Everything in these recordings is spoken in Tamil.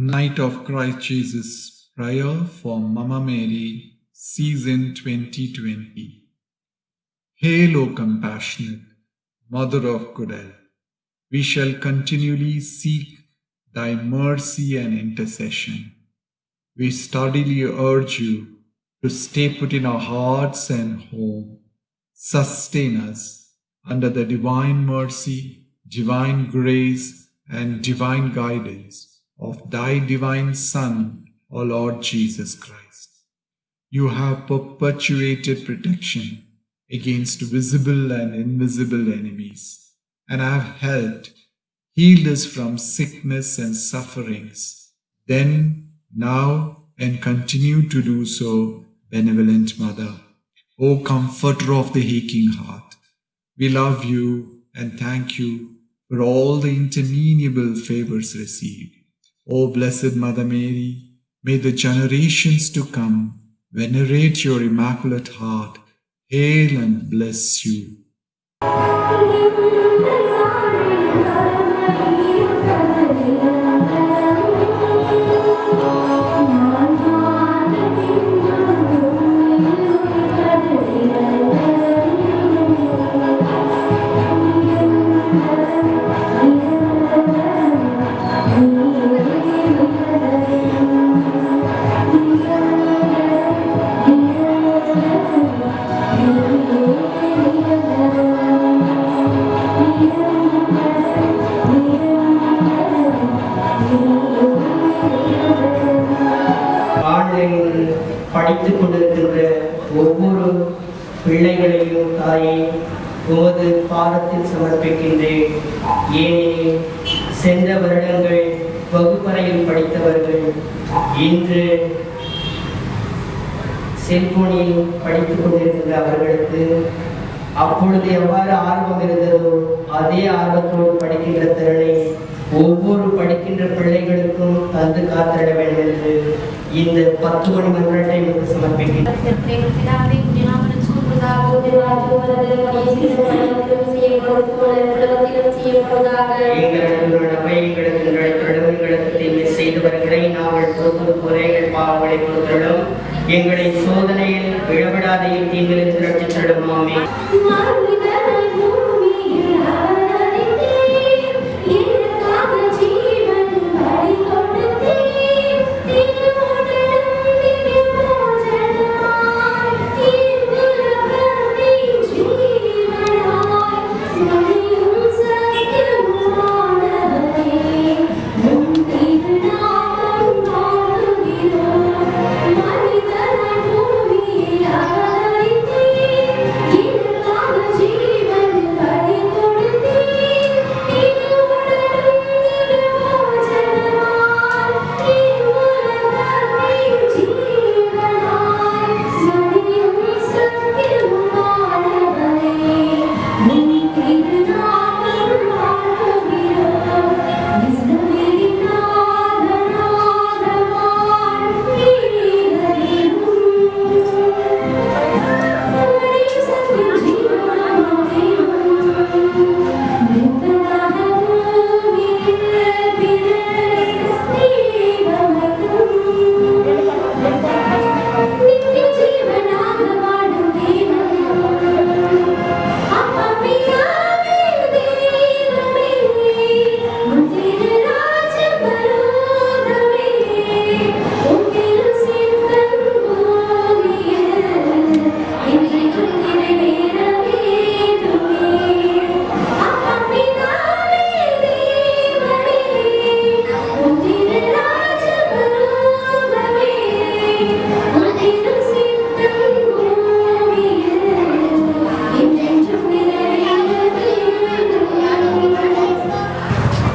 Night of Christ Jesus Prayer for Mama Mary, Season 2020. Hail, O compassionate Mother of good health, we shall continually seek Thy mercy and intercession. We steadily urge you to stay put in our hearts and home. Sustain us under the divine mercy, divine grace, and divine guidance of Thy divine Son, O Lord Jesus Christ. You have perpetuated protection against visible and invisible enemies, and have helped, healed us from sickness and sufferings, then, now, and continue to do so, benevolent Mother. O Comforter of the aching heart, we love you and thank you for all the interminable favors received. O Blessed Mother Mary, may the generations to come venerate your Immaculate Heart, hail and bless you. படித்துக் கொண்டிருக்கின்ற ஒவ்வொரு பிள்ளைகளையும் தாயே உமது பாதத்தில் சமர்ப்பிக்கின்றேன். ஏனெனில் சென்ற வருடங்கள் வகுப்பறையில் படித்தவர்கள் இன்று செல்போனில் படித்துக் கொண்டிருக்கின்ற அவர்களுக்கு அப்பொழுது எவ்வாறு ஆர்வம் இருந்ததோ அதே ஆர்வத்தோடு படிக்கின்ற திறனை ஒவ்வொரு படிக்கின்ற பிள்ளைகளுக்கும் தந்து காத்திட வேண்டும் என்று இந்த 10 மணி மன்றத்தை சமர்ப்பிக்கிறேன். எங்களை சோதனையில் விழவிடாத தீங்கிலிருந்து ரட்சித்திடும் ஆமே.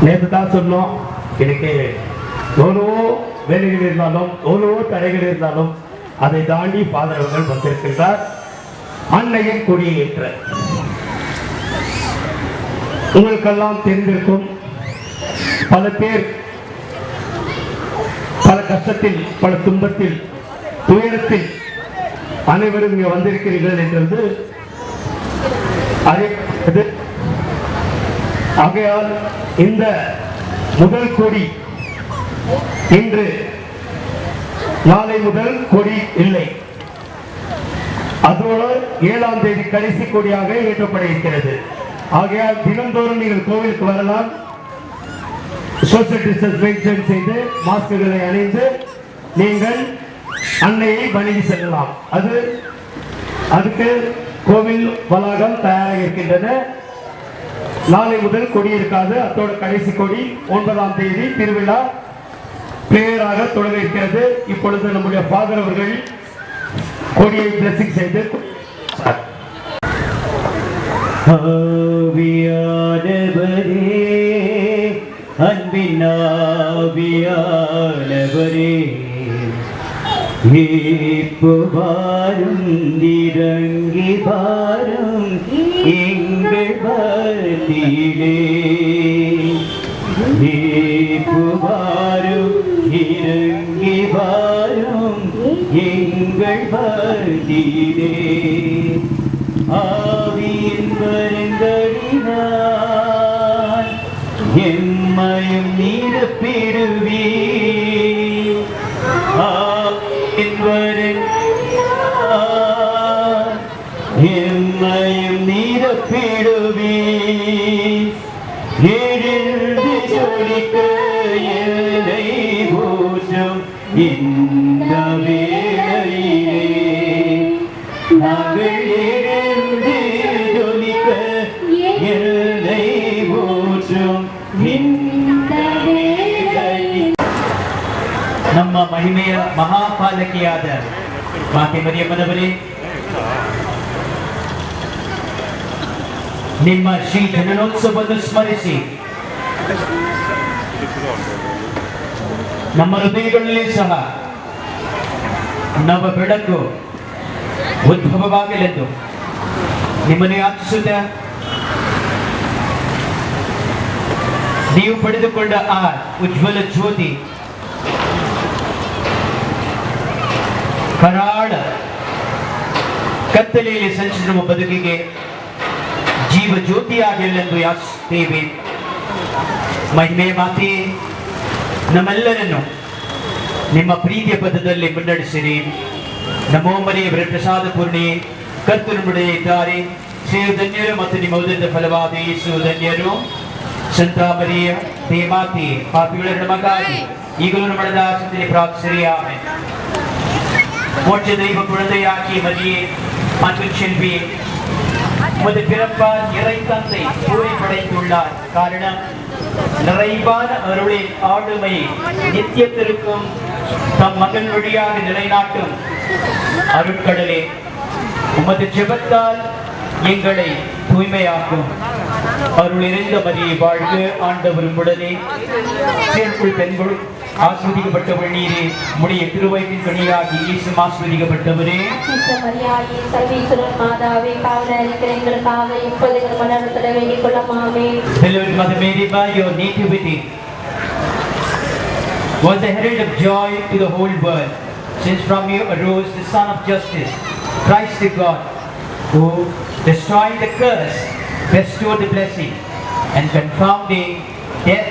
நேற்று தான் சொன்னோம், எனக்கு எவ்வளவோ வேலைகள் இருந்தாலும் எவ்வளவோ தடைகள் இருந்தாலும் அதை தாண்டி பாதகர்கள் வந்திருக்கின்றார். அன்னையின் கொடியேற்ற உங்களுக்கெல்லாம் தெரிந்திருக்கும், பல பேர் பல கஷ்டத்தில், பல துன்பத்தில், துயரத்தில் அனைவரும் இங்கே வந்திருக்கிறீர்கள் என்றது அதே. ஆகையால் இந்த முதல் கொடி இன்று நாளை முதல் கொடி இல்லை. அதோடு 7ஆம் தேதி கடைசி கொடியாக ஏற்றப்பட இருக்கிறது. ஆகையால் தினந்தோறும் நீங்கள் கோவிலுக்கு வரலாம். சோசியல் டிஸ்டன்ஸ் மெயின்டைன் செய்து மாஸ்குகளை அணிந்து நீங்கள் அன்னையை வணங்கி செல்லலாம். அதுக்கு கோவில் வளாகம் தயாராக இருக்கின்றன. நாளை முதல் கொடி இருக்காது. அதோட கடைசி கொடி 9ஆம் தேதி திருவிழா பிரேயராக தொடங்க இருக்கிறது. இப்பொழுது நம்முடைய ஃபாதர் அவர்கள் கொடியை பிளஸிங் செய்து ஆவியானவரே, அன்பின் ஆவியானவரே, இப்போ வாரும், இறங்கி வாரும் எங்கள் மத்தியிலே. இப்போ வாரும், இறங்கி வாரும் எங்கள் மத்தியிலே. ஆவியின் வருங்களினால் எம்மையும் நிரப்பிடுவீர். ஆவியின் வருங்களினால் எம்மையும் நிரப்பிடுவீர். எழுந்து ஜொலிக்க என்னை ஊற்றும் இந்த வேளையிலே. நாங்கள் எழுந்து ஜொலிக்க என்னை ஊற்றும் இந்த வேளையிலே. ನಮ್ಮ ಮಹಿಮೆಯ ಮಹಾಪಾಲಕಿಯಾದ ಮಾತೆ ಮರಿಯಮ್ಮನವರೇ, ನಿಮ್ಮ ಶ್ರೀ ಜನನೋತ್ಸವವನ್ನು ಸ್ಮರಿಸಿ ನಮ್ಮ ಹೃದಯಗಳಲ್ಲಿ ಸಹ ನವ ಬೆಳಕು ಉದ್ಭವವಾಗಲೆಂದು ನಿಮ್ಮನ್ನು ಯಾಚಿಸುತ್ತ, ನೀವು ಪಡೆದುಕೊಂಡ ಆ ಉಜ್ವಲ ಜ್ಯೋತಿ ಕರಾಳ ಕತ್ತಲೆಯಲ್ಲಿ ಸಂಚರಿಸುವ ಬದುಕಿಗೆ ಜೀವ ಜ್ಯೋತಿಯಾಗಿರಲೆಂದು ಯಾಚಿಸುತ್ತೇವೆ. ಮಹಿಮೆ ಮಾತೆ, ನಮ್ಮೆಲ್ಲರನ್ನು ನಿಮ್ಮ ಪ್ರೀತಿಯ ಪದದಲ್ಲಿ ಮುನ್ನಡೆಸಿರಿ. ನಮೋ ಮರಿಯವರ ಪ್ರಸಾದ ಪೂರ್ಣಿ ಕರ್ತನುடைய ಇದ್ದಾರೆ. ಶ್ರೀಯು ಧನ್ಯರು ಮತ್ತು ನಿಮ್ಮ ಉದರದ ಫಲವಾದ ಯೇಸು ಧನ್ಯರು. ಸಂತ ಮರಿಯ ದೇಮಾತೆ, ಪಾಪಿಗಳ ನಮಗಾಗಿ ಈಗಲೂ ನಮ್ಮ ದಾಸದಲ್ಲಿ ಪ್ರಾರ್ಥಿಸಿರಿ. ಆಮೆನ್. மோட்ச தெய்வ குழந்தையாக்கி மரியே, அன்பு செல்வி, உமது பிறப்பால் இறை தந்தை பூரை படைத்துள்ளார். காரணம், நிறைவான அருளின் ஆளுமை நித்தியத்திற்கும் தம் மகன் வழியாக நிலைநாட்டும் அருட்கடலே, உமது ஜெபத்தால் எங்களை தூய்மையாக்கும். அருள் நிறைந்த மரியே வாழ்க, ஆண்டவர் உம்முடனே. சேருக்குள் பெண்கள் ஆஸ்வதிக்கப்பட்டவள் நீரே, உம்முடைய திருவயிற்றின் கனியாகி இயேசு ஆஸ்வதிக்கப்பட்டவரே. மரியாயே, சர்வீஸ்வரன் மாதாவே, காவலரிக்கிற எங்களுக்காக இப்போது எங்கள் மனத்தில் வேண்டிக் கொள்ளும். ஆமென். Beloved Mother Mary, by your nativity was the herald of joy to the whole world, since from you arose the Son of Justice, Christ the God, who, destroying the curse, bestowed the blessing, and confounding death,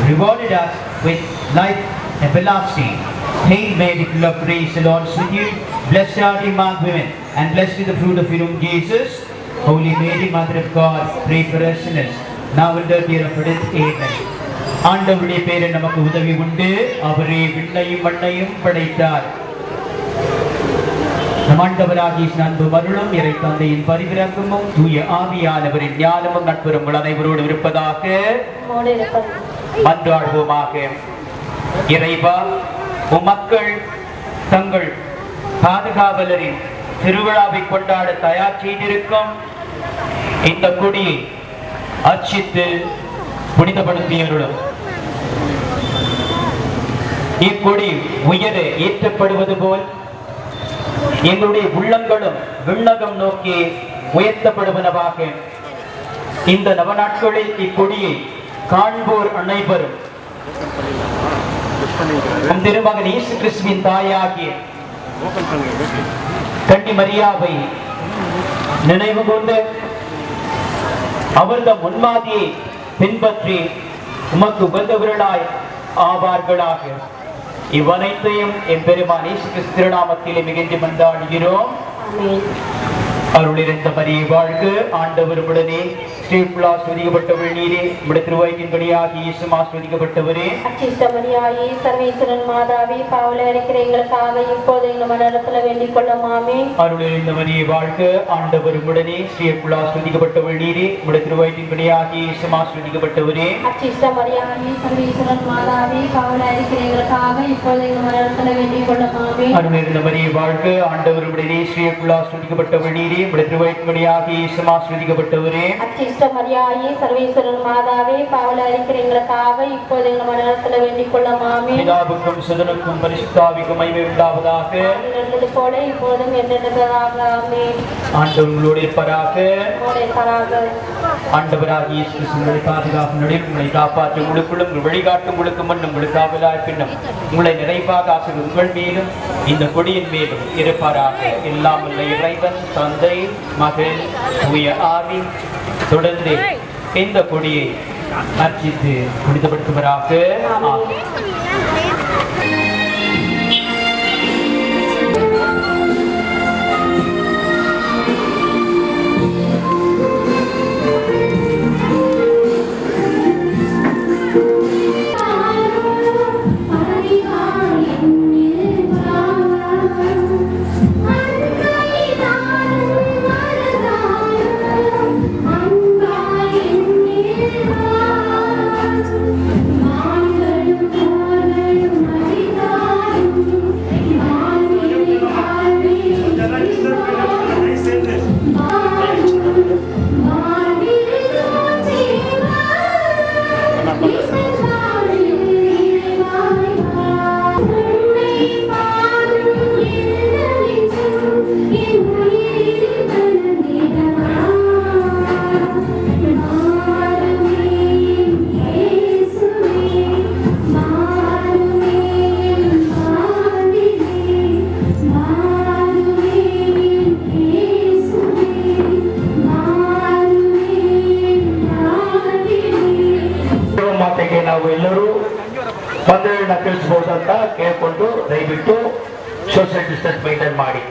rewarded us with life everlasting. Hail Mary, full of grace, the Lord is with you. Blessed are you among women, and blessed is the fruit of your womb, Jesus. Holy Mary, Mother of God, pray for us sinners, now and at the hour of our death. Amen. ஆண்டவருடைய பேரில் நமக்கு உதவி உண்டு. அவரே விண்ணையும் மண்ணையும் படைத்தார். நம் ஆண்டவராகிய அன்பு அருளும் இறை தந்தையின் பரிவிரக்கமும் தூய ஆவியானவரின் ஞானமும் நட்புறும் உங்கள் அனைவரோடு இருப்பதாக. மன்றாடுவோமாக. இறைவா, உம் மக்கள் தங்கள் பாதுகாவலரின் திருவிழாவை கொண்டாட தயார் செய்திருக்கும் இந்த கொடியை அர்ச்சித்து புனிதப்படுத்தியருளும். இக்கொடி உயர ஏற்றப்படுவது போல் எங்களுடைய உள்ளங்களும் விண்ணகம் நோக்கி உயர்த்தப்படுவனவாக. இந்த நவநாட்களில் இக்கொடியை காண்போர் அனைவரும் திருமகன் இயேசு கிறிஸ்துவின் தாயாகிய கன்னி மரியாவை நினைவு கொண்டு அவர்த முன்மாதியை பின்பற்றி உமக்கு உகந்தவர்களாய் ஆவார்களாக. இவ்வனைத்தையும் எம்பெருமான் இயேசு கிறிஸ்து திருநாமத்திலே மிகுந்து மன்றாடுகிறோம். அருளிருந்த மரியே வாழ்க, ஆண்டவர் உடனே, ஸ்ரீபுல் ஆஸ்வதிக்கப்பட்டவள் நீரே, உம்முடைய திருவயிற்றின்படியாகிய இயேசுவும் ஆஸ்வதிக்கப்பட்டவரே. அச்சிஷ்ட மரியாயே, சர்வேஸ்வரன் மாதாவே, பாவல இருக்கிற எங்களுக்காக இப்போது எங்கள் மனத்துல வேண்டிக் கொள்ளும். ஆமென். அருளிருந்த மரியே வாழ்க, ஆண்டவர் உடனே, ஸ்ரீபுல் ஆஸ்வதிக்கப்பட்டவள் நீரே, உம்முடைய திருவயிற்றின்படியாகிய இயேசுவும் ஆஸ்வதிக்கப்பட்டவரே. அச்சிஷ்ட மரியாயே, சர்வேஸ்வரன் மாதாவே, பாவல இருக்கிற எங்களுக்காக இப்போது எங்கள் மனத்துல வேண்டிக் கொள்ளும். ஆமென். அருளிருந்த மரியே வாழ்க, ஆண்டவர் உடனே, ஸ்ரீபுல் ஆஸ்வதிக்கப்பட்டவள் நீரே, உம்முடைய திருவயிற்றின்படியாகிய இயேசுவும் ஆஸ்வதிக்கப்பட்டவரே. அச்சிஷ்ட மரியாயே, சர்வேஸ்வரன் மாதாவே, பாவல இருக்கிற எங்களுக்காக இப்போது எங்கள் மனத்துல வேண்டிக் கொள்ளும். ஆமென். பிதாவுக்கும் சுதனுக்கும் பரிசுத்தாவிக்கும் மகிமை உண்டாவதாக. இருந்தது போல இப்போதும் என்றென்றதாக. ஆமென். ஆண்டவர் உங்களோடு இருப்பதாக. உம்முடைய பராக ஆண்டவராகிய இயேசு கிறிஸ்து உங்களை பாதுகாப்பு நடிப்பு உங்களை காப்பாற்ற உங்களுக்குள்ளும் உங்கள் வழிகாட்டும் உங்களுக்கு மண்ணும் உங்களுக்கு காவலாய் பின்னும் உங்களை நிறைவாக ஆசிரியர் உங்கள் மேலும் இந்த கொடியின் மேலும் இருப்பாராக. எல்லாம் உள்ள இறைவன் தந்தை மகன் தூய ஆவி தொடர்ந்து இந்த கொடியை அர்ச்சித்து புனிதப்படுத்துவராக. ஆமென். ನಾವು ಎಲ್ಲರೂ ಬಂದೆರಡನ್ನ ತಿಳಿಸಬಹುದು ಅಂತ ಕೇಳ್ಕೊಂಡು ದಯವಿಟ್ಟು ಸೋಷಿಯಲ್ ಡಿಸ್ಟೆನ್ಸ್ ಮೇಂಟೈನ್ ಮಾಡಿ.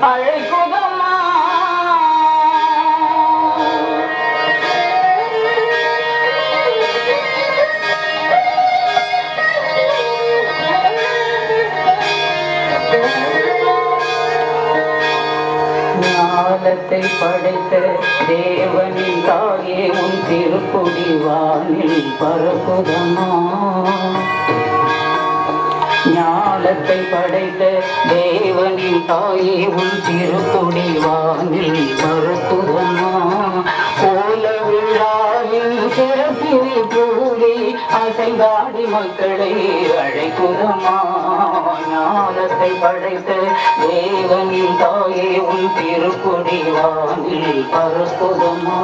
அழைக்குதம்மா ஞானத்தை படைத்த தேவனின் தாயே உன் திருக்குடி வானில் பரப்புதம்மா ஞானத்தை படைத்த தேவனின் தாயே உன் திருக்குடி வானில் பரப்புதம்மா கோல விழாவில் சிறப்பினை கூறி அசைந்தாடி மக்களை அழைக்குதம்மா ஞானத்தை படைத்த தேவனின் தாயே உன் திருக்குடி வானில் பரப்புதம்மா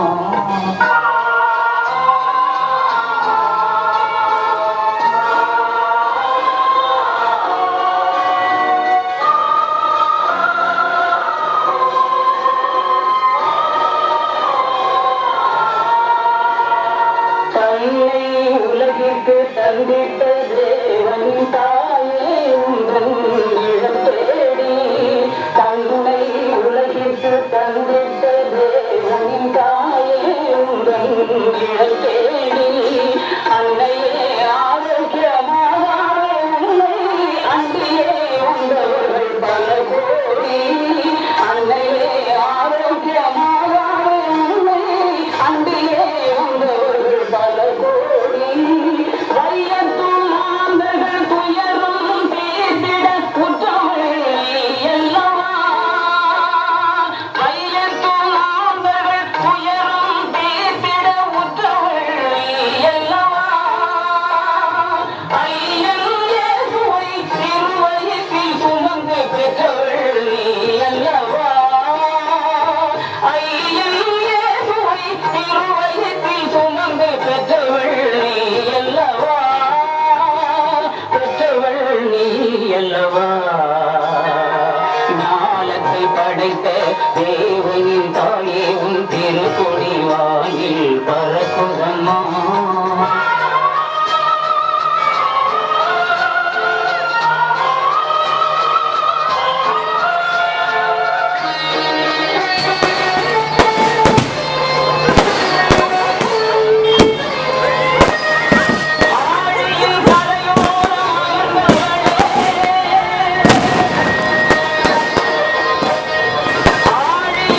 உலகிற்கு தந்திட்ட தேவன் தாயே உங்கள் இடம் தேடி தன்னை உலகிற்கு தந்திட்ட தேவன் தாயே உங்கள் இடம் தேடி அன்னையே ஆரோக்கியமாக உன்னை அன்றையே உண்டவர்கள் பல கோடி அன்னையே ஆரோக்கியமாக உன்னை அன்றையே உண்டவர்கள் பல கோடி வையத்தும் மாந்தர்கள் துயரும் தீர்த்திட குற்றமில்லை அல்லவா வையத்தும் மாந்தர்கள் துயரும் தீர்த்திட குற்றமில்லை அல்லவா ஐயன் இயேசுவை திருவயிற்றில் சுமந்து பெற்றவள் நீ அல்லவா ஐயன் இயேசுவை திருவயிற்றில் சுமந்து பெற்றவள் நீ அல்லவா பெற்றவள் நீ அல்லவா ஞானத்தை படைத்த தேவனின் தாயே உன் திருக்கொடி வாயில் பரப்புதம்மா ஆழியின்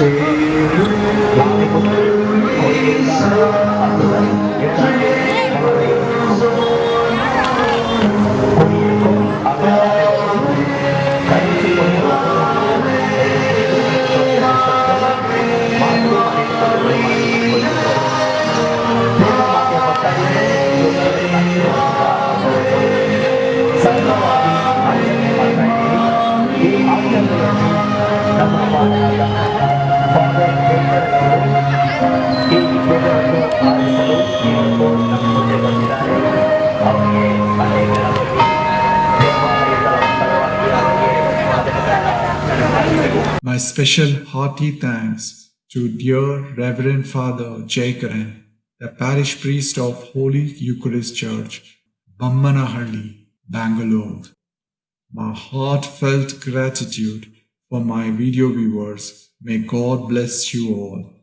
My special hearty thanks to dear Reverend Father Jayakaran, the parish priest of Holy Eucharist Church, Bammanahalli, Bangalore. My heartfelt gratitude for my video viewers. May God bless you all.